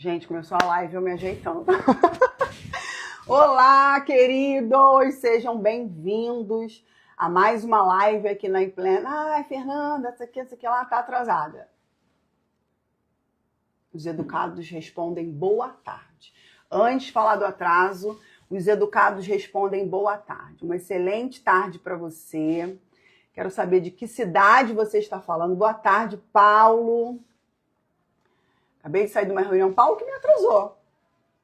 Gente, começou a live, eu me ajeitando. Olá, queridos! Sejam bem-vindos a mais uma live aqui na Implena. Ai, Fernanda, essa aqui lá tá atrasada. Os educados respondem boa tarde. Antes de falar do atraso, os educados respondem boa tarde. Uma excelente tarde para você. Quero saber de que cidade você está falando. Boa tarde, Paulo. Acabei de sair de uma reunião. Paulo que me atrasou.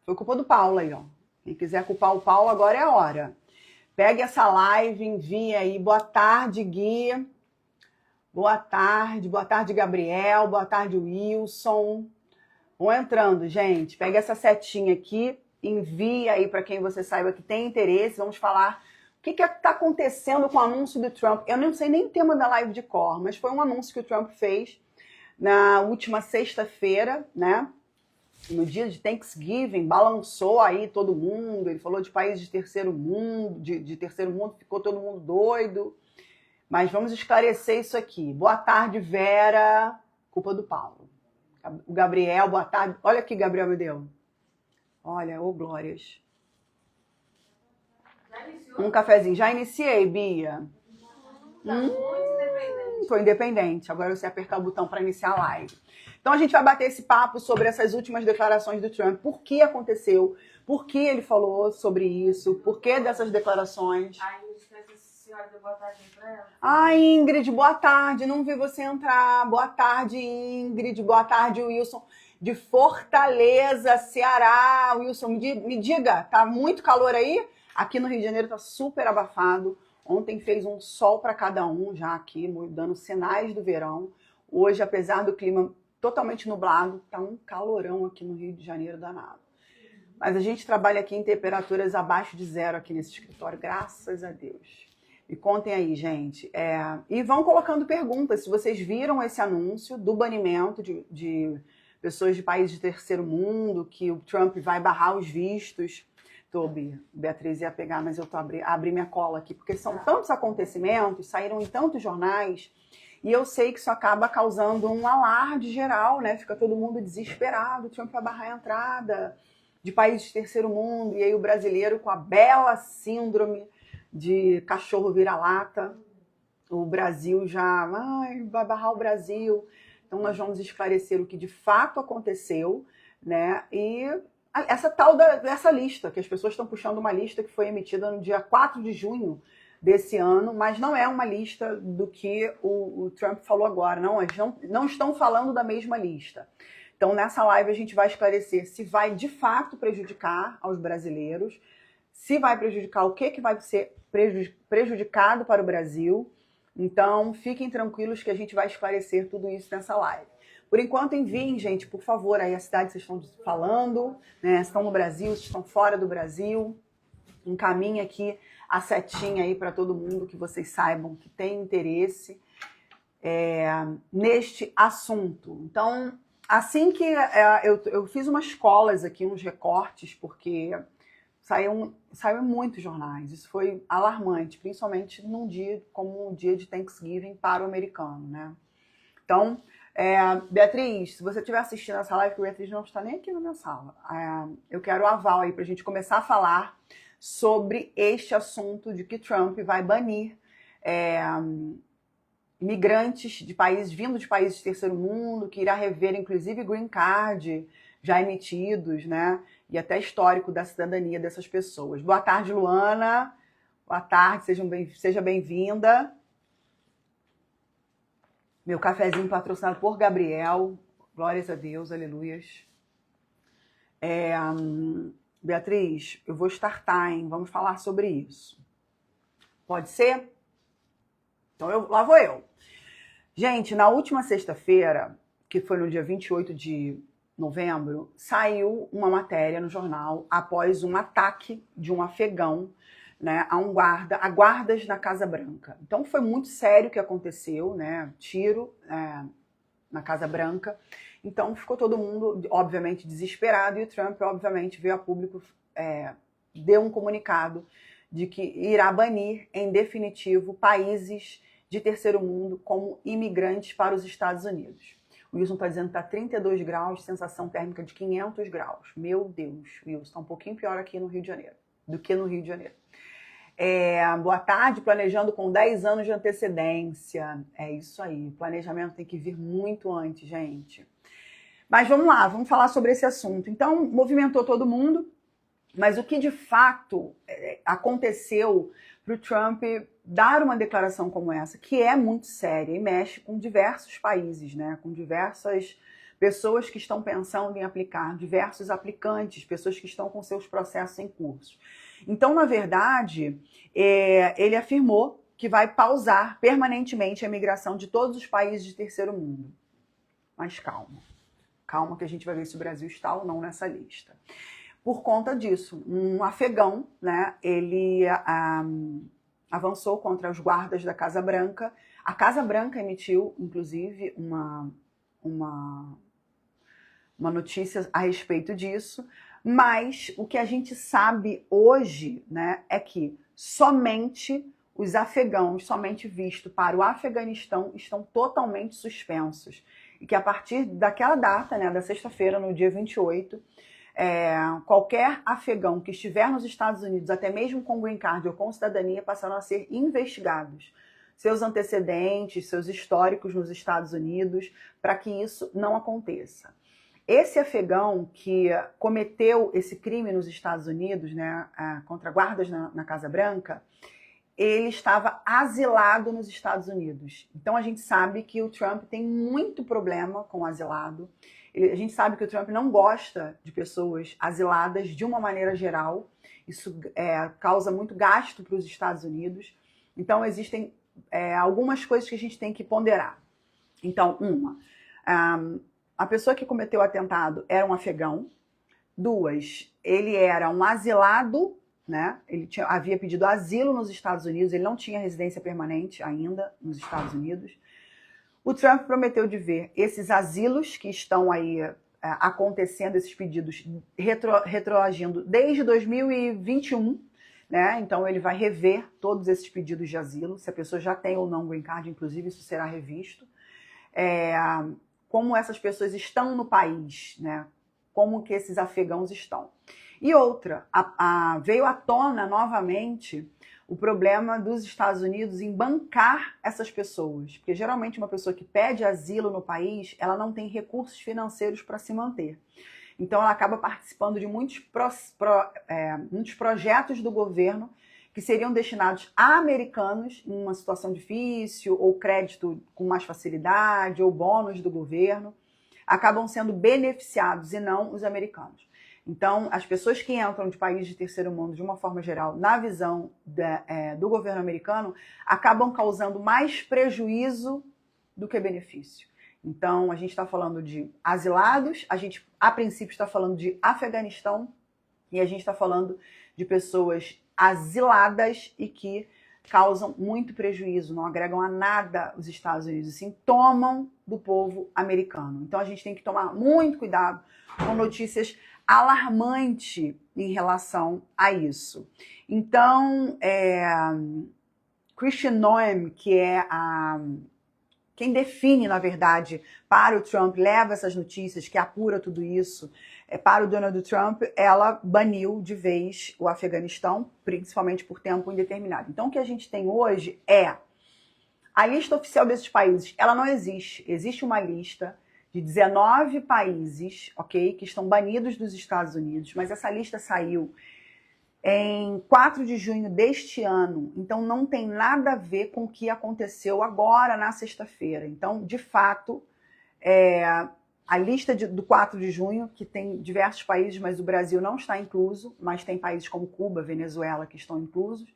Foi culpa do Paulo aí, ó. Quem quiser culpar o Paulo, agora é a hora. Pegue essa live, envie aí. Boa tarde, Gui. Boa tarde, Gabriel. Boa tarde, Wilson. Vão entrando, gente. Pegue essa setinha aqui, envie aí para quem você saiba que tem interesse. Vamos falar o que está acontecendo com o anúncio do Trump. Eu não sei nem o tema da live de cor, mas foi um anúncio que o Trump fez na última sexta-feira, né? No dia de Thanksgiving, balançou aí todo mundo. Ele falou de países de terceiro mundo, de terceiro mundo, ficou todo mundo doido. Mas vamos esclarecer isso aqui. Boa tarde, Vera. Culpa do Paulo. O Gabriel, boa tarde. Olha aqui, Gabriel me deu. Olha, ô glórias. Já iniciou? Um cafezinho. Já iniciei, Bia. Tá muito independente. Tô independente. Agora você apertar o botão para iniciar a live. Então a gente vai bater esse papo sobre essas últimas declarações do Trump. Por que aconteceu? Por que ele falou sobre isso? Por que dessas declarações? Aí não esquece a senhora deu boa tarde pra ela. Ai, Ingrid, boa tarde. Não vi você entrar. Boa tarde, Ingrid. Boa tarde, Wilson. De Fortaleza, Ceará. Wilson, me diga, tá muito calor aí? Aqui no Rio de Janeiro tá super abafado. Ontem fez um sol para cada um já aqui, dando sinais do verão. Hoje, apesar do clima totalmente nublado, tá um calorão aqui no Rio de Janeiro danado. Mas a gente trabalha aqui em temperaturas abaixo de zero aqui nesse escritório, graças a Deus. Me contem aí, gente. E vão colocando perguntas. Se vocês viram esse anúncio do banimento de pessoas de países de terceiro mundo, que o Trump vai barrar os vistos. Beatriz ia pegar, mas eu tô abri minha cola aqui, porque são tantos acontecimentos, saíram em tantos jornais, e eu sei que isso acaba causando um alarde geral, né? Fica todo mundo desesperado, o Trump vai barrar a entrada de países de terceiro mundo, e aí o brasileiro com a bela síndrome de cachorro vira-lata, o Brasil já vai barrar o Brasil. Então nós vamos esclarecer o que de fato aconteceu, né? E essa lista, que as pessoas estão puxando uma lista que foi emitida no dia 4 de junho desse ano, mas não é uma lista do que o Trump falou agora, eles não estão falando da mesma lista. Então, nessa live, a gente vai esclarecer se vai, de fato, prejudicar aos brasileiros, se vai prejudicar, o que vai ser prejudicado para o Brasil. Então, fiquem tranquilos que a gente vai esclarecer tudo isso nessa live. Por enquanto, enviem, gente, por favor, aí a cidade que vocês estão falando, né? Se estão no Brasil, se estão fora do Brasil. Encaminhe aqui a setinha aí para todo mundo que vocês saibam que tem interesse neste assunto. Então, assim que eu fiz umas colas aqui, uns recortes, porque saiu em muitos jornais. Isso foi alarmante, principalmente num dia como um dia de Thanksgiving para o americano, né? Então, Beatriz, se você estiver assistindo essa live, que a Beatriz não está nem aqui na minha sala, eu quero o aval aí para a gente começar a falar sobre este assunto de que Trump vai banir imigrantes vindo de países de terceiro mundo, que irá rever, inclusive, green card já emitidos, né? E até histórico da cidadania dessas pessoas. Boa tarde, Luana. Boa tarde, seja bem-vinda. Meu cafezinho patrocinado por Gabriel. Glórias a Deus, aleluias. Beatriz, eu vou startar, hein? Vamos falar sobre isso. Pode ser? Então, lá vou eu. Gente, na última sexta-feira, que foi no dia 28 de novembro, saiu uma matéria no jornal após um ataque de um afegão, né, a guardas na Casa Branca. Então foi muito sério o que aconteceu, né? Tiro na Casa Branca. Então ficou todo mundo, obviamente, desesperado, e o Trump, obviamente, veio a público, deu um comunicado de que irá banir, em definitivo, países de terceiro mundo como imigrantes para os Estados Unidos. O Wilson está dizendo que está 32 graus, sensação térmica de 500 graus. Meu Deus, Wilson, está um pouquinho pior aqui no Rio de Janeiro do que no Rio de Janeiro. Boa tarde, planejando com 10 anos de antecedência. É isso aí, planejamento tem que vir muito antes, gente. Mas vamos lá, vamos falar sobre esse assunto. Então, movimentou todo mundo, mas o que de fato aconteceu para o Trump dar uma declaração como essa, que é muito séria e mexe com diversos países, né? Com diversas pessoas que estão pensando em aplicar, diversos aplicantes, pessoas que estão com seus processos em curso. Então, na verdade, ele afirmou que vai pausar permanentemente a migração de todos os países de terceiro mundo. Mas calma, calma que a gente vai ver se o Brasil está ou não nessa lista. Por conta disso, um afegão, né, ele avançou contra os guardas da Casa Branca. A Casa Branca emitiu, inclusive, uma notícia a respeito disso, mas o que a gente sabe hoje, né, é que somente os afegãos, somente visto para o Afeganistão, estão totalmente suspensos. E que a partir daquela data, né, da sexta-feira, no dia 28, qualquer afegão que estiver nos Estados Unidos, até mesmo com green card ou com cidadania, passaram a ser investigados. Seus antecedentes, seus históricos nos Estados Unidos, para que isso não aconteça. Esse afegão que cometeu esse crime nos Estados Unidos, né, contra guardas na Casa Branca, ele estava asilado nos Estados Unidos. Então a gente sabe que o Trump tem muito problema com o asilado. A gente sabe que o Trump não gosta de pessoas asiladas de uma maneira geral. Isso causa muito gasto para os Estados Unidos. Então existem algumas coisas que a gente tem que ponderar. Então, a pessoa que cometeu o atentado era um afegão. 2, ele era um asilado, né? Ele havia pedido asilo nos Estados Unidos, ele não tinha residência permanente ainda nos Estados Unidos. O Trump prometeu de ver esses asilos que estão aí acontecendo, esses pedidos retroagindo desde 2021, né? Então ele vai rever todos esses pedidos de asilo, se a pessoa já tem ou não green card, inclusive isso será revisto. Como essas pessoas estão no país, né? Como que esses afegãos estão. E outra, veio à tona novamente o problema dos Estados Unidos em bancar essas pessoas. Porque geralmente uma pessoa que pede asilo no país, ela não tem recursos financeiros para se manter. Então ela acaba participando de muitos projetos do governo que seriam destinados a americanos em uma situação difícil, ou crédito com mais facilidade, ou bônus do governo, acabam sendo beneficiados e não os americanos. Então, as pessoas que entram de países de terceiro mundo, de uma forma geral, na visão do governo americano, acabam causando mais prejuízo do que benefício. Então, a gente está falando de asilados, a gente, a princípio, está falando de Afeganistão, e a gente está falando de pessoas asiladas e que causam muito prejuízo, não agregam a nada os Estados Unidos, assim, tomam do povo americano. Então, a gente tem que tomar muito cuidado com notícias alarmantes em relação a isso. Então, Kristi Noem, que é quem define, na verdade, para o Trump, leva essas notícias, que apura tudo isso, para o Donald Trump, ela baniu de vez o Afeganistão, principalmente por tempo indeterminado. Então, o que a gente tem hoje a lista oficial desses países, ela não existe. Existe uma lista de 19 países, ok, que estão banidos dos Estados Unidos, mas essa lista saiu em 4 de junho deste ano, então não tem nada a ver com o que aconteceu agora na sexta-feira. Então, de fato, a lista do 4 de junho, que tem diversos países, mas o Brasil não está incluso, mas tem países como Cuba, Venezuela, que estão inclusos,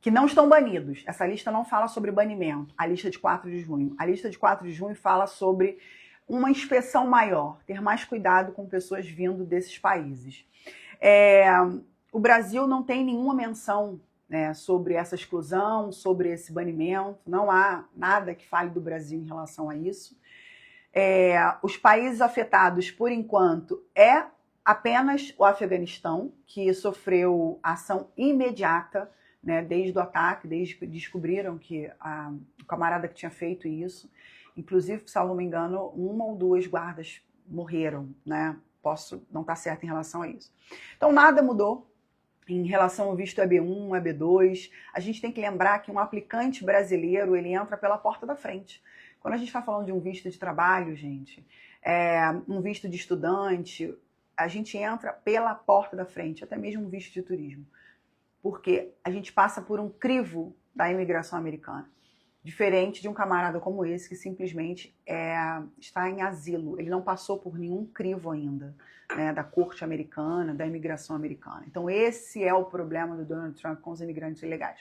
que não estão banidos. Essa lista não fala sobre banimento, a lista de 4 de junho. A lista de 4 de junho fala sobre uma inspeção maior, ter mais cuidado com pessoas vindo desses países. O Brasil não tem nenhuma menção, né, sobre essa exclusão, sobre esse banimento, não há nada que fale do Brasil em relação a isso. Os países afetados, por enquanto, apenas o Afeganistão, que sofreu ação imediata né, desde o ataque, desde que descobriram que o camarada que tinha feito isso, inclusive, se não me engano, 1 ou 2 guardas morreram, né? Posso não estar certo em relação a isso. Então, nada mudou em relação ao visto EB1, EB2. A gente tem que lembrar que um aplicante brasileiro, ele entra pela porta da frente. Quando a gente está falando de um visto de trabalho, gente, um visto de estudante, a gente entra pela porta da frente, até mesmo um visto de turismo. Porque a gente passa por um crivo da imigração americana. Diferente de um camarada como esse, que simplesmente está em asilo. Ele não passou por nenhum crivo ainda, né, da corte americana, da imigração americana. Então, esse é o problema do Donald Trump com os imigrantes ilegais.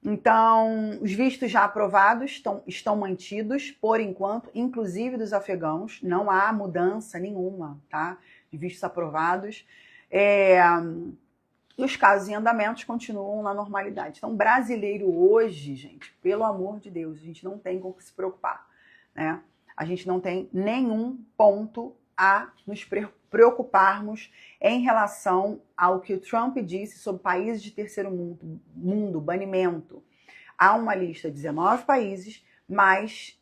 Então, os vistos já aprovados estão mantidos, por enquanto, inclusive dos afegãos. Não há mudança nenhuma, tá, de vistos aprovados. E os casos em andamentos continuam na normalidade. Então, brasileiro hoje, gente, pelo amor de Deus, a gente não tem com o que se preocupar, né? A gente não tem nenhum ponto a nos preocuparmos em relação ao que o Trump disse sobre países de terceiro mundo, banimento. Há uma lista de 19 países, mas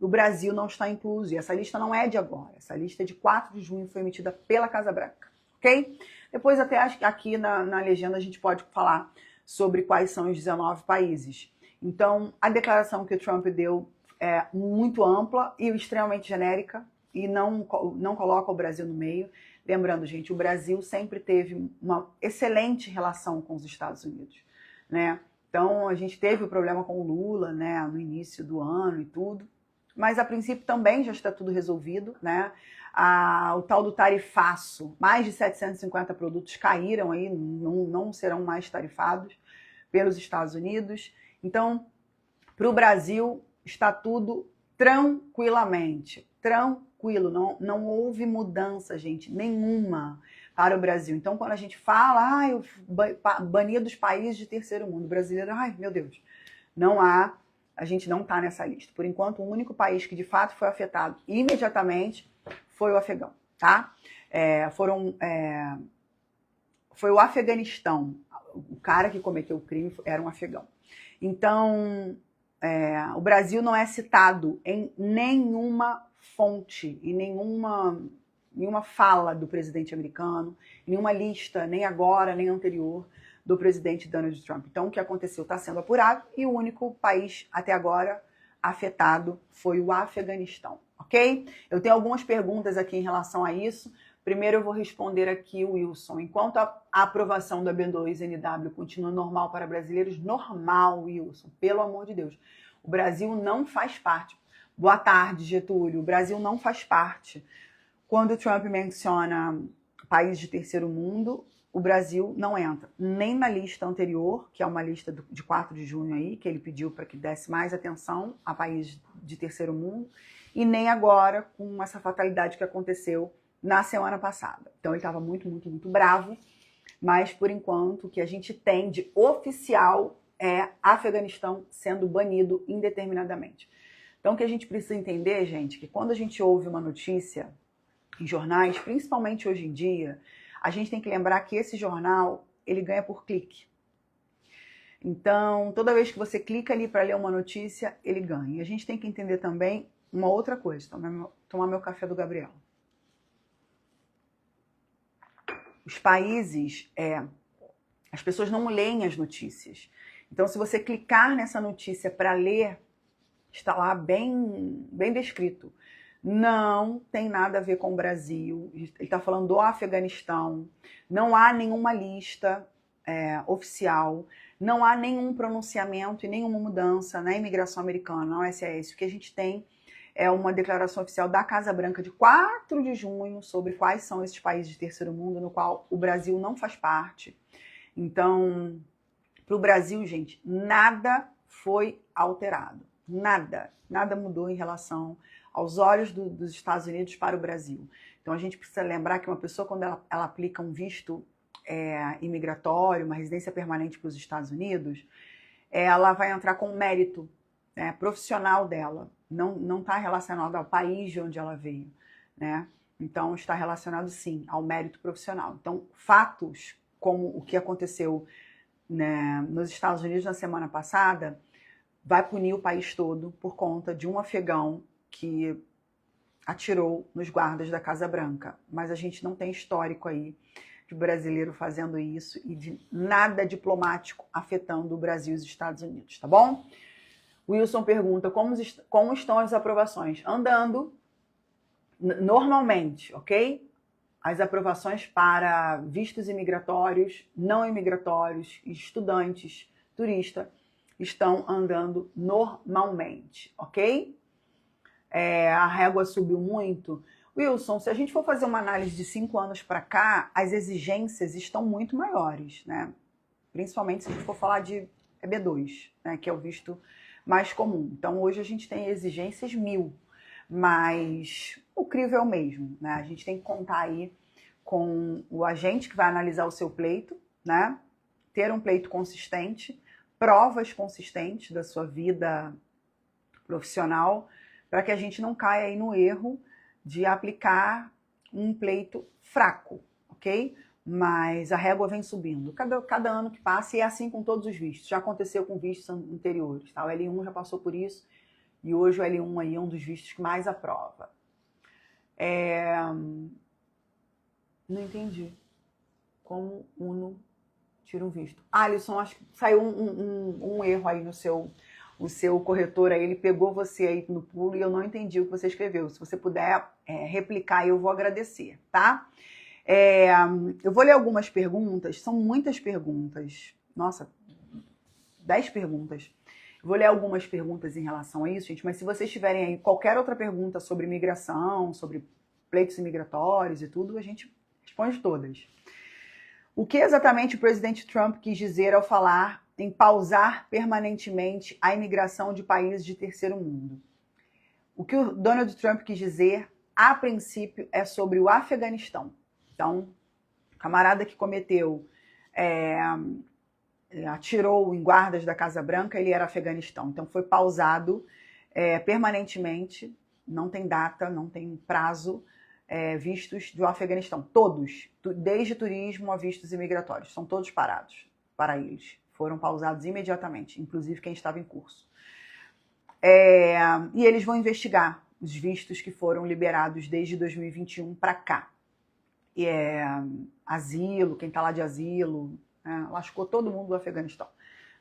o Brasil não está incluso. E essa lista não é de agora. Essa lista é de 4 de junho, foi emitida pela Casa Branca, ok? Depois até aqui na legenda a gente pode falar sobre quais são os 19 países. Então, a declaração que o Trump deu é muito ampla e extremamente genérica e não coloca o Brasil no meio. Lembrando, gente, o Brasil sempre teve uma excelente relação com os Estados Unidos, né? Então, a gente teve o problema com o Lula, né, no início do ano e tudo, mas a princípio também já está tudo resolvido, né? O tal do tarifaço, mais de 750 produtos caíram aí, não serão mais tarifados pelos Estados Unidos. Então, para o Brasil está tudo tranquilamente, tranquilo, não houve mudança, gente, nenhuma para o Brasil. Então, quando a gente fala, banir dos países de terceiro mundo, brasileiro, ai, meu Deus, não há, a gente não está nessa lista. Por enquanto, o único país que de fato foi afetado imediatamente foi o Afegão, tá? Foi o Afeganistão. O cara que cometeu o crime era um afegão. Então, o Brasil não é citado em nenhuma fonte, em nenhuma fala do presidente americano, em nenhuma lista, nem agora, nem anterior, do presidente Donald Trump. Então, o que aconteceu está sendo apurado e o único país até agora afetado foi o Afeganistão. Ok? Eu tenho algumas perguntas aqui em relação a isso. Primeiro eu vou responder aqui o Wilson. Enquanto a aprovação da B2NW continua normal para brasileiros, normal, Wilson, pelo amor de Deus. O Brasil não faz parte. Boa tarde, Getúlio. O Brasil não faz parte. Quando o Trump menciona países de terceiro mundo, o Brasil não entra nem na lista anterior, que é uma lista de 4 de junho aí, que ele pediu para que desse mais atenção a países de terceiro mundo, e nem agora com essa fatalidade que aconteceu na semana passada. Então ele estava muito, muito, muito bravo, mas por enquanto o que a gente tem de oficial é Afeganistão sendo banido indeterminadamente. Então o que a gente precisa entender, gente, que quando a gente ouve uma notícia em jornais, principalmente hoje em dia, a gente tem que lembrar que esse jornal, ele ganha por clique. Então, toda vez que você clica ali para ler uma notícia, ele ganha. E a gente tem que entender também uma outra coisa, tomar meu café do Gabriel. Os países, as pessoas não leem as notícias. Então, se você clicar nessa notícia para ler, está lá bem descrito. Não tem nada a ver com o Brasil. Ele está falando do Afeganistão. Não há nenhuma lista oficial. Não há nenhum pronunciamento e nenhuma mudança na imigração americana, na SAS. O que a gente tem é uma declaração oficial da Casa Branca de 4 de junho sobre quais são esses países de terceiro mundo, no qual o Brasil não faz parte. Então, para o Brasil, gente, nada foi alterado. Nada mudou em relação aos olhos dos Estados Unidos para o Brasil. Então, a gente precisa lembrar que uma pessoa, quando ela aplica um visto imigratório, uma residência permanente para os Estados Unidos, ela vai entrar com mérito profissional dela. Não está relacionado ao país de onde ela veio, né? Então, está relacionado, sim, ao mérito profissional. Então, fatos como o que aconteceu né, nos Estados Unidos na semana passada vai punir o país todo por conta de um afegão que atirou nos guardas da Casa Branca. Mas a gente não tem histórico aí de brasileiro fazendo isso e de nada diplomático afetando o Brasil e os Estados Unidos, tá bom? Wilson pergunta como estão as aprovações? Andando normalmente, ok? As aprovações para vistos imigratórios, não imigratórios, estudantes, turista, estão andando normalmente, ok? A régua subiu muito. Wilson, se a gente for fazer uma análise de 5 anos para cá, as exigências estão muito maiores, né? Principalmente se a gente for falar de EB2, né? Que é o visto mais comum. Então, hoje a gente tem exigências 1000, mas o crivo é o mesmo, né? A gente tem que contar aí com o agente que vai analisar o seu pleito, né? Ter um pleito consistente, provas consistentes da sua vida profissional, para que a gente não caia aí no erro de aplicar um pleito fraco, ok? Mas a régua vem subindo. Cada ano que passa, e é assim com todos os vistos. Já aconteceu com vistos anteriores, tá? O L1 já passou por isso, e hoje o L1 aí é um dos vistos que mais aprova. Não entendi. Como Uno tira um visto. Alisson, acho que saiu um erro aí no seu... O seu corretor aí, ele pegou você aí no pulo e eu não entendi o que você escreveu. Se você puder replicar, eu vou agradecer, tá? Eu vou ler algumas perguntas, são muitas perguntas. Nossa, 10 perguntas. Eu vou ler algumas perguntas em relação a isso, gente, mas se vocês tiverem aí qualquer outra pergunta sobre imigração, sobre pleitos imigratórios e tudo, a gente responde todas. O que exatamente o presidente Trump quis dizer ao falar em pausar permanentemente a imigração de países de terceiro mundo? O que o Donald Trump quis dizer, a princípio, é sobre o Afeganistão. Então, o camarada que cometeu, atirou em guardas da Casa Branca, ele era Afeganistão. Então, foi pausado permanentemente, não tem data, não tem prazo, vistos do Afeganistão. Todos, desde turismo a vistos imigratórios, são todos parados para eles. Foram pausados imediatamente, inclusive quem estava em curso. E eles vão investigar os vistos que foram liberados desde 2021 para cá. Asilo, quem está lá de asilo, lascou todo mundo do Afeganistão.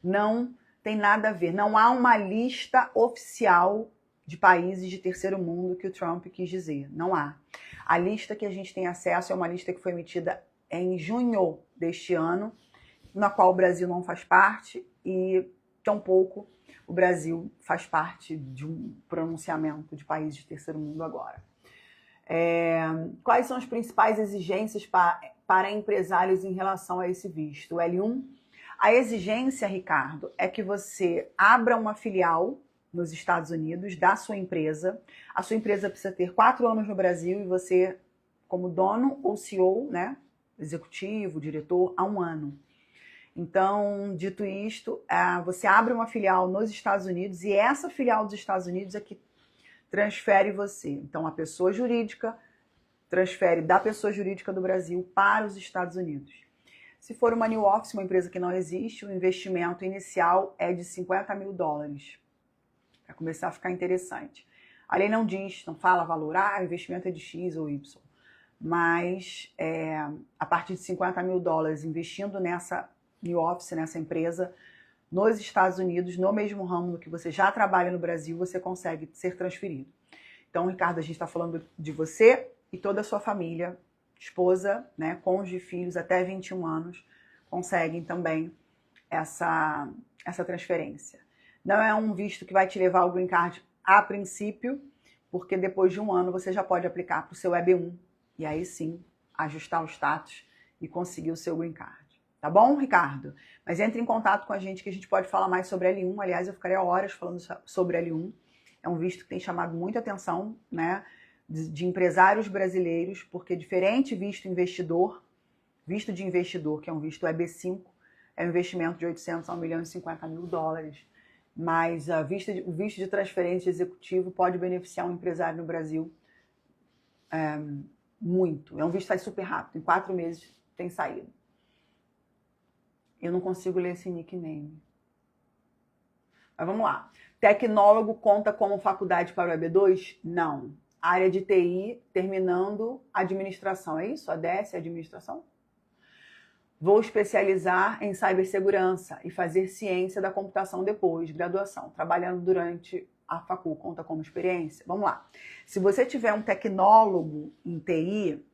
Não tem nada a ver, não há uma lista oficial de países de terceiro mundo que o Trump quis dizer, não há. A lista que a gente tem acesso é uma lista que foi emitida em junho deste ano, na qual o Brasil não faz parte e tampouco o Brasil faz parte de um pronunciamento de países de terceiro mundo agora. Quais são as principais exigências para empresários em relação a esse visto? O L1, a exigência, Ricardo, é que você abra uma filial nos Estados Unidos da sua empresa. A sua empresa precisa ter 4 anos no Brasil e você, como dono ou CEO, né, executivo, diretor, há 1 ano. Então, dito isto, você abre uma filial nos Estados Unidos e essa filial dos Estados Unidos é que transfere você. Então, a pessoa jurídica transfere da pessoa jurídica do Brasil para os Estados Unidos. Se for uma new office, uma empresa que não existe, o investimento inicial é de $50 mil. Para começar a ficar interessante. A lei não diz, não fala valor, o investimento é de X ou Y. Mas, a partir de $50 mil investindo nessa new office, nessa empresa, nos Estados Unidos, no mesmo ramo no que você já trabalha no Brasil, você consegue ser transferido. Então, Ricardo, a gente está falando de você e toda a sua família, esposa, né, cônjuge, filhos, até 21 anos, conseguem também essa transferência. Não é um visto que vai te levar ao Green Card a princípio, porque depois de 1 ano você já pode aplicar para o seu EB1 e aí sim ajustar o status e conseguir o seu Green Card. Tá bom, Ricardo? Mas entre em contato com a gente que a gente pode falar mais sobre L1. Aliás, eu ficaria horas falando sobre L1. É um visto que tem chamado muita atenção, né, de empresários brasileiros, porque diferente visto visto de investidor, que é um visto EB5, é um investimento de $800 a $1.050 mil. Mas o visto de transferência executivo pode beneficiar um empresário no Brasil muito. É um visto que sai super rápido, em 4 meses tem saído. Eu não consigo ler esse nickname. Mas vamos lá. Tecnólogo conta como faculdade para o EB2? Não. Área de TI, terminando administração. É isso? ADS é administração? Vou especializar em cibersegurança e fazer ciência da computação depois, graduação, trabalhando durante a facul, conta como experiência. Vamos lá. Se você tiver um tecnólogo em TI,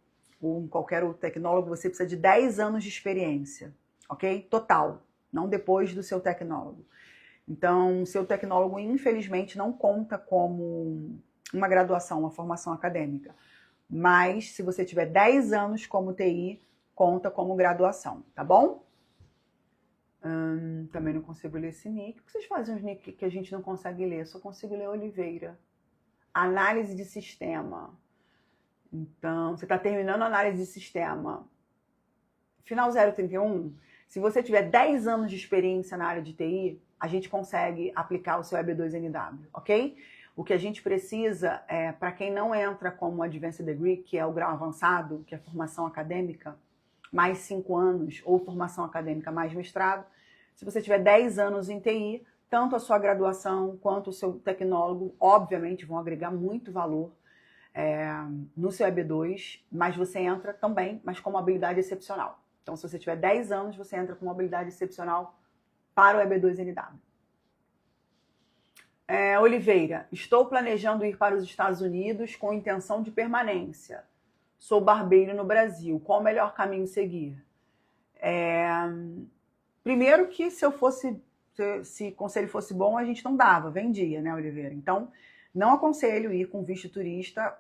ou em qualquer outro tecnólogo, você precisa de 10 anos de experiência, ok? Total, não depois do seu tecnólogo. Então, o seu tecnólogo, infelizmente, não conta como uma graduação, uma formação acadêmica. Mas, se você tiver 10 anos como TI, conta como graduação, tá bom? Também não consigo ler esse nick. Por que vocês fazem uns nick que a gente não consegue ler? Só consigo ler Oliveira. Análise de sistema. Então, você está terminando a análise de sistema. Final 031. Se você tiver 10 anos de experiência na área de TI, a gente consegue aplicar o seu EB2NW, ok? O que a gente precisa, para quem não entra como Advanced Degree, que é o grau avançado, que é formação acadêmica, mais 5 anos, ou formação acadêmica mais mestrado, se você tiver 10 anos em TI, tanto a sua graduação quanto o seu tecnólogo, obviamente, vão agregar muito valor no seu EB2, mas você entra também, mas com uma habilidade excepcional. Então, se você tiver 10 anos, você entra com uma habilidade excepcional para o EB2NW. Oliveira, estou planejando ir para os Estados Unidos com intenção de permanência. Sou barbeiro no Brasil. Qual o melhor caminho seguir? Primeiro que se o conselho fosse bom, a gente não dava, vendia, né, Oliveira? Então, não aconselho ir com visto turista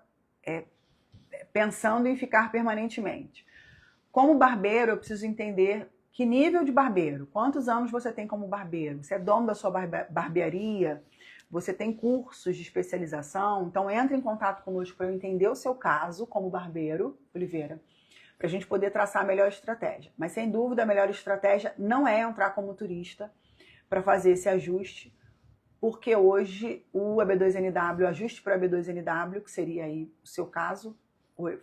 pensando em ficar permanentemente. Como barbeiro, eu preciso entender que nível de barbeiro, quantos anos você tem como barbeiro, você é dono da sua barbearia, você tem cursos de especialização, então entre em contato conosco para eu entender o seu caso como barbeiro, Oliveira, para a gente poder traçar a melhor estratégia. Mas sem dúvida a melhor estratégia não é entrar como turista para fazer esse ajuste, porque hoje o EB2NW, o ajuste para o EB2NW, que seria aí o seu caso,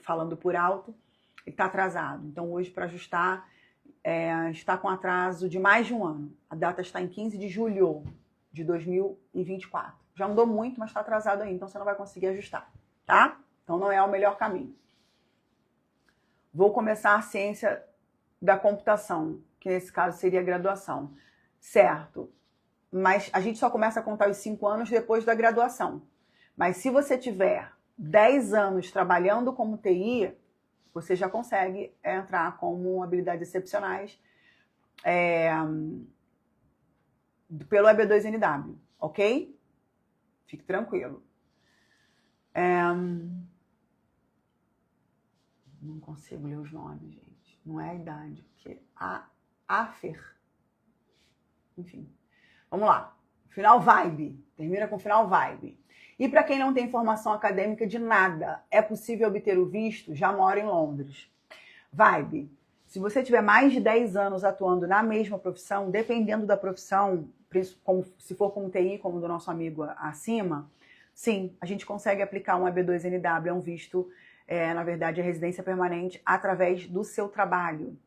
falando por alto, ele está atrasado. Então hoje para ajustar está com atraso de mais de um ano. A data está em 15 de julho de 2024. Já mudou muito, mas está atrasado ainda, então você não vai conseguir ajustar, tá? Então não é o melhor caminho. Vou começar a ciência da computação, que nesse caso seria a graduação. Certo, mas a gente só começa a contar os 5 anos depois da graduação. Mas se você tiver 10 anos trabalhando como TI, você já consegue entrar como habilidades excepcionais pelo EB2NW, ok? Fique tranquilo. Não consigo ler os nomes, gente. Não é a idade, porque Afer. Enfim. Vamos lá. Final vibe. Termina com final vibe. E para quem não tem formação acadêmica de nada, é possível obter o visto? Já mora em Londres. Vibe. Se você tiver mais de 10 anos atuando na mesma profissão, dependendo da profissão, se for com TI, como do nosso amigo acima, sim, a gente consegue aplicar um EB2NW, é um visto, na verdade, a residência permanente, através do seu trabalho,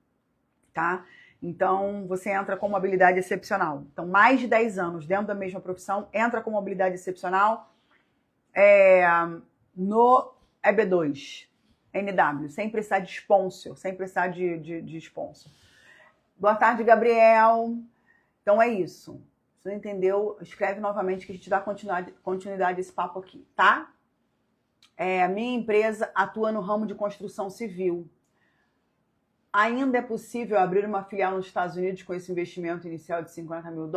tá? Então, você entra com uma habilidade excepcional. Então, mais de 10 anos dentro da mesma profissão, entra com uma habilidade excepcional no EB2, NW, sem precisar de sponsor, sem precisar de sponsor. Boa tarde, Gabriel. Então, é isso. Se não entendeu, escreve novamente que a gente dá continuidade a esse papo aqui, tá? A minha empresa atua no ramo de construção civil. Ainda é possível abrir uma filial nos Estados Unidos com esse investimento inicial de $50 mil?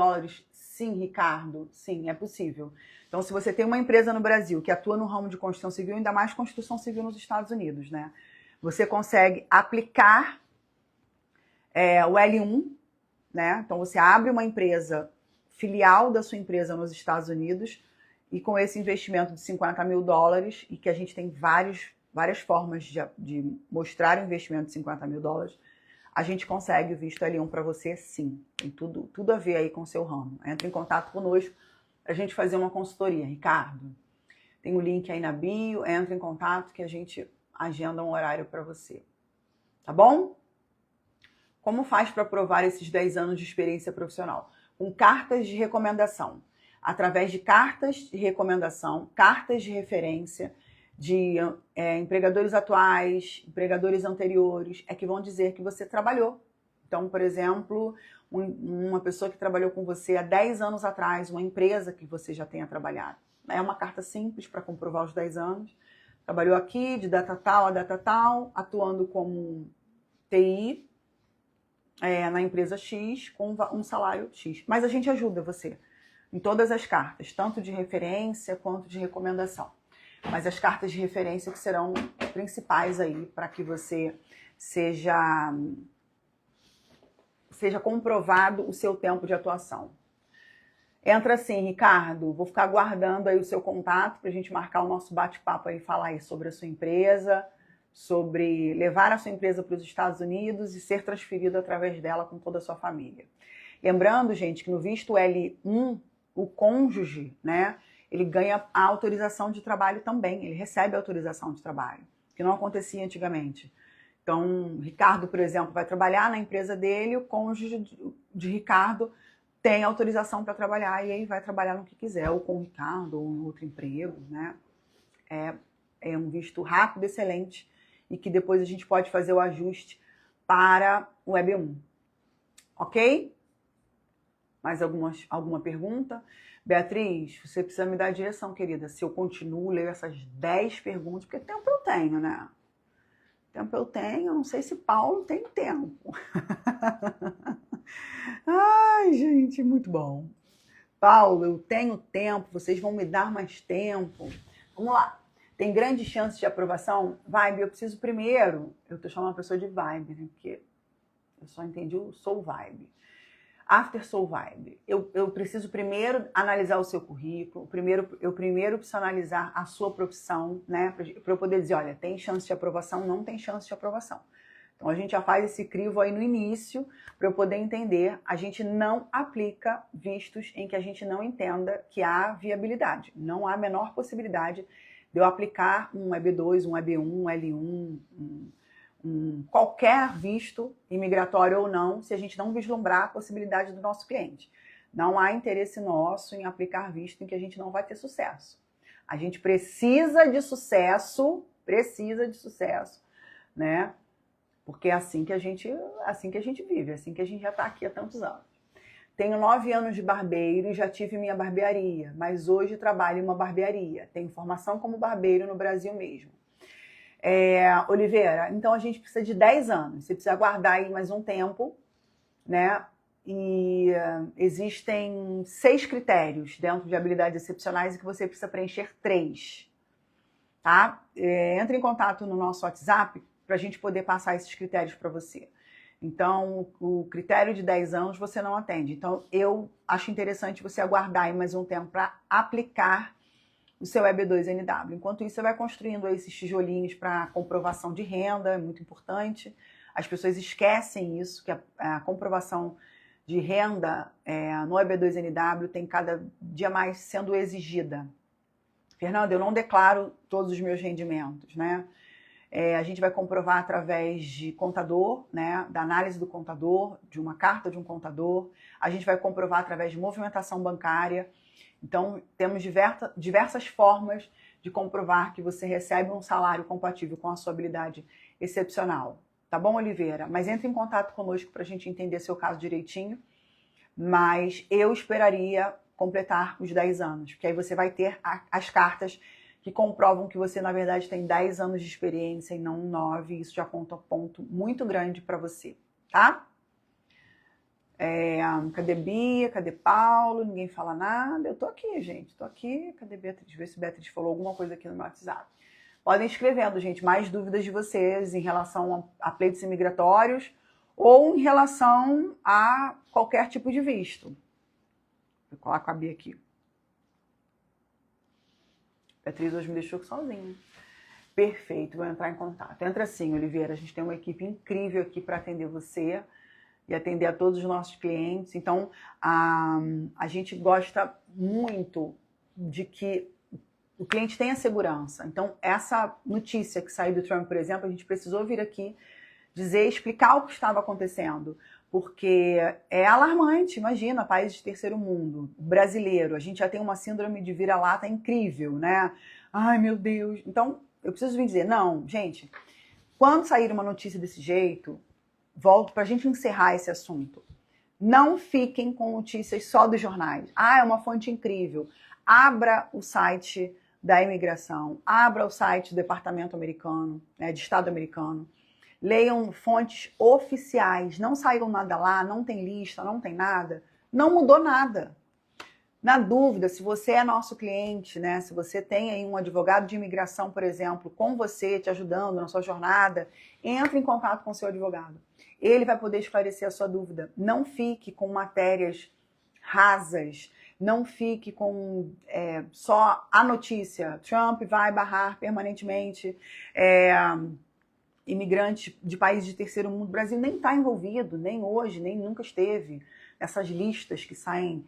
Sim, Ricardo, sim, é possível. Então, se você tem uma empresa no Brasil que atua no ramo de construção civil, ainda mais construção civil nos Estados Unidos, né? Você consegue aplicar o L1, né? Então, você abre uma empresa, filial da sua empresa nos Estados Unidos, e com esse investimento de $50 mil, e que a gente tem várias formas de mostrar o investimento de $50 mil, a gente consegue o visto L1 para você, sim. Tem tudo a ver aí com o seu ramo. Entre em contato conosco para a gente fazer uma consultoria. Ricardo, tem o link aí na bio, entra em contato que a gente agenda um horário para você. Tá bom? Como faz para provar esses 10 anos de experiência profissional? Com cartas de recomendação. Através de cartas de recomendação, cartas de referência de empregadores atuais, empregadores anteriores, é que vão dizer que você trabalhou. Então, por exemplo, uma pessoa que trabalhou com você há 10 anos atrás, uma empresa que você já tenha trabalhado. É uma carta simples para comprovar os 10 anos. Trabalhou aqui de data tal a data tal, atuando como TI, na empresa X, com um salário X. Mas a gente ajuda você em todas as cartas, tanto de referência quanto de recomendação. Mas as cartas de referência que serão principais aí para que você seja comprovado o seu tempo de atuação. Entra assim, Ricardo, vou ficar aguardando aí o seu contato para a gente marcar o nosso bate-papo aí, falar aí sobre a sua empresa, sobre levar a sua empresa para os Estados Unidos e ser transferido através dela com toda a sua família. Lembrando, gente, que no visto L1, o cônjuge, né, ele ganha a autorização de trabalho também, ele recebe a autorização de trabalho, que não acontecia antigamente. Então, Ricardo, por exemplo, vai trabalhar na empresa dele, o cônjuge de Ricardo tem autorização para trabalhar e aí vai trabalhar no que quiser, ou com o Ricardo, ou em outro emprego, né? É um visto rápido, excelente, e que depois a gente pode fazer o ajuste para o EB1. Ok? Mais alguma pergunta? Beatriz, você precisa me dar a direção, querida, se eu continuo, leio essas 10 perguntas, porque tempo eu tenho, né? Tempo eu tenho, não sei se Paulo tem tempo. Ai, gente, muito bom. Paulo, eu tenho tempo, vocês vão me dar mais tempo. Vamos lá. Tem grande chance de aprovação? Vibe, eu preciso primeiro. Eu tô chamando a pessoa de Vibe, né? Porque eu só entendi o Soul Vibe. After Soul Vibe. Eu preciso primeiro analisar o seu currículo. Eu primeiro preciso analisar a sua profissão, né? Para eu poder dizer, olha, tem chance de aprovação, não tem chance de aprovação. Então, a gente já faz esse crivo aí no início para eu poder entender. A gente não aplica vistos em que a gente não entenda que há viabilidade. Não há a menor possibilidade de eu aplicar um EB2, um EB1, um L1, qualquer visto, imigratório ou não, se a gente não vislumbrar a possibilidade do nosso cliente. Não há interesse nosso em aplicar visto em que a gente não vai ter sucesso. A gente precisa de sucesso, né? Porque é assim que a gente vive, é assim que a gente já está aqui há tantos anos. Tenho 9 anos de barbeiro e já tive minha barbearia, mas hoje trabalho em uma barbearia. Tenho formação como barbeiro no Brasil mesmo. Oliveira, então a gente precisa de 10 anos. Você precisa aguardar aí mais um tempo, né? E existem 6 critérios dentro de habilidades excepcionais e que você precisa preencher 3. Tá? Entre em contato no nosso WhatsApp para a gente poder passar esses critérios para você. Então, o critério de 10 anos você não atende. Então, eu acho interessante você aguardar aí mais um tempo para aplicar o seu EB2NW. Enquanto isso, você vai construindo esses tijolinhos para comprovação de renda, é muito importante. As pessoas esquecem isso, que a comprovação de renda no EB2NW tem cada dia mais sendo exigida. Fernanda, eu não declaro todos os meus rendimentos, né? A gente vai comprovar através de contador, né, da análise do contador, de uma carta de um contador. A gente vai comprovar através de movimentação bancária. Então, temos diversas formas de comprovar que você recebe um salário compatível com a sua habilidade excepcional. Tá bom, Oliveira? Mas entre em contato conosco para a gente entender seu caso direitinho. Mas eu esperaria completar os 10 anos, porque aí você vai ter as cartas que comprovam que você, na verdade, tem 10 anos de experiência e não 9. Isso já conta um ponto muito grande para você, tá? Cadê Bia? Cadê Paulo? Ninguém fala nada. Eu tô aqui, gente. Tô aqui. Cadê Beatriz? Vê se Beatriz falou alguma coisa aqui no meu WhatsApp. Podem ir escrevendo, gente, mais dúvidas de vocês em relação a pleitos imigratórios ou em relação a qualquer tipo de visto. Vou colocar a Bia aqui. Beatriz hoje me deixou sozinha. Perfeito, vou entrar em contato. Entra sim, Oliveira. A gente tem uma equipe incrível aqui para atender você e atender a todos os nossos clientes. Então, a gente gosta muito de que o cliente tenha segurança. Então, essa notícia que saiu do Trump, por exemplo, a gente precisou vir aqui explicar o que estava acontecendo, porque é alarmante. Imagina, país de terceiro mundo, brasileiro, a gente já tem uma síndrome de vira-lata incrível, né? Ai, meu Deus. Então, eu preciso vir dizer, não, gente, quando sair uma notícia desse jeito, volto para a gente encerrar esse assunto. Não fiquem com notícias só dos jornais. Ah, é uma fonte incrível. Abra o site da imigração, abra o site do Departamento Americano, né, de Estado americano. Leiam fontes oficiais, não saiam nada lá, não tem lista, não tem nada. Não mudou nada. Na dúvida, se você é nosso cliente, né, se você tem aí um advogado de imigração, por exemplo, com você, te ajudando na sua jornada, entre em contato com o seu advogado. Ele vai poder esclarecer a sua dúvida. Não fique com matérias rasas, não fique com só a notícia. Trump vai barrar permanentemente imigrantes de países de terceiro mundo. O Brasil nem está envolvido, nem hoje, nem nunca esteve. Essas listas que saem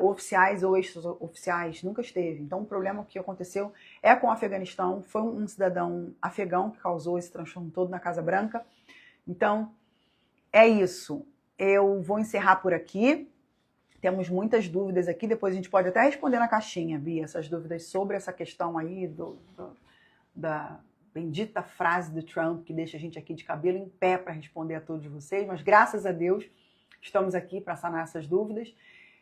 oficiais ou extra-oficiais, nunca esteve. Então, o problema que aconteceu é com o Afeganistão. Foi um cidadão afegão que causou esse transtorno todo na Casa Branca. Então, é isso. Eu vou encerrar por aqui. Temos muitas dúvidas aqui. Depois a gente pode até responder na caixinha, Bia, essas dúvidas sobre essa questão aí da bendita frase do Trump que deixa a gente aqui de cabelo em pé para responder a todos vocês. Mas, graças a Deus, estamos aqui para sanar essas dúvidas.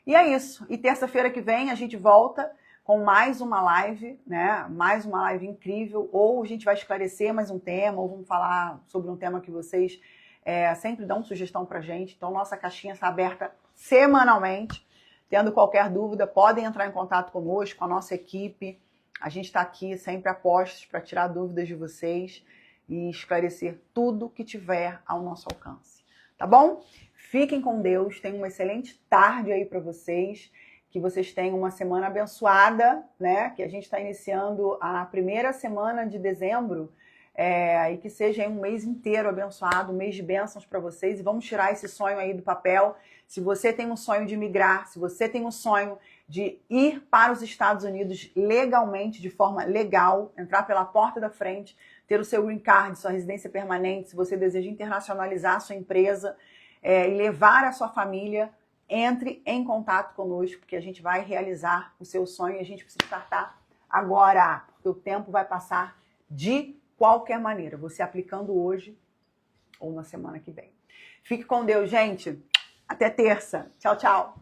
E é isso. E terça-feira que vem a gente volta com mais uma live, né? Mais uma live incrível. Ou a gente vai esclarecer mais um tema, ou vamos falar sobre um tema que vocês sempre dão sugestão pra gente. Então, nossa caixinha está aberta semanalmente. Tendo qualquer dúvida, podem entrar em contato conosco, com a nossa equipe. A gente está aqui sempre a postos para tirar dúvidas de vocês e esclarecer tudo que tiver ao nosso alcance. Tá bom? Fiquem com Deus, tenham uma excelente tarde aí para vocês, que vocês tenham uma semana abençoada, né? Que a gente está iniciando a primeira semana de dezembro, e que seja um mês inteiro abençoado, um mês de bênçãos para vocês, e vamos tirar esse sonho aí do papel. Se você tem um sonho de migrar, se você tem um sonho de ir para os Estados Unidos legalmente, de forma legal, entrar pela porta da frente, ter o seu green card, sua residência permanente, se você deseja internacionalizar a sua empresa e levar a sua família, entre em contato conosco, porque a gente vai realizar o seu sonho e a gente precisa startar agora, porque o tempo vai passar de qualquer maneira, você aplicando hoje ou na semana que vem. Fique com Deus, gente. Até terça. Tchau, tchau.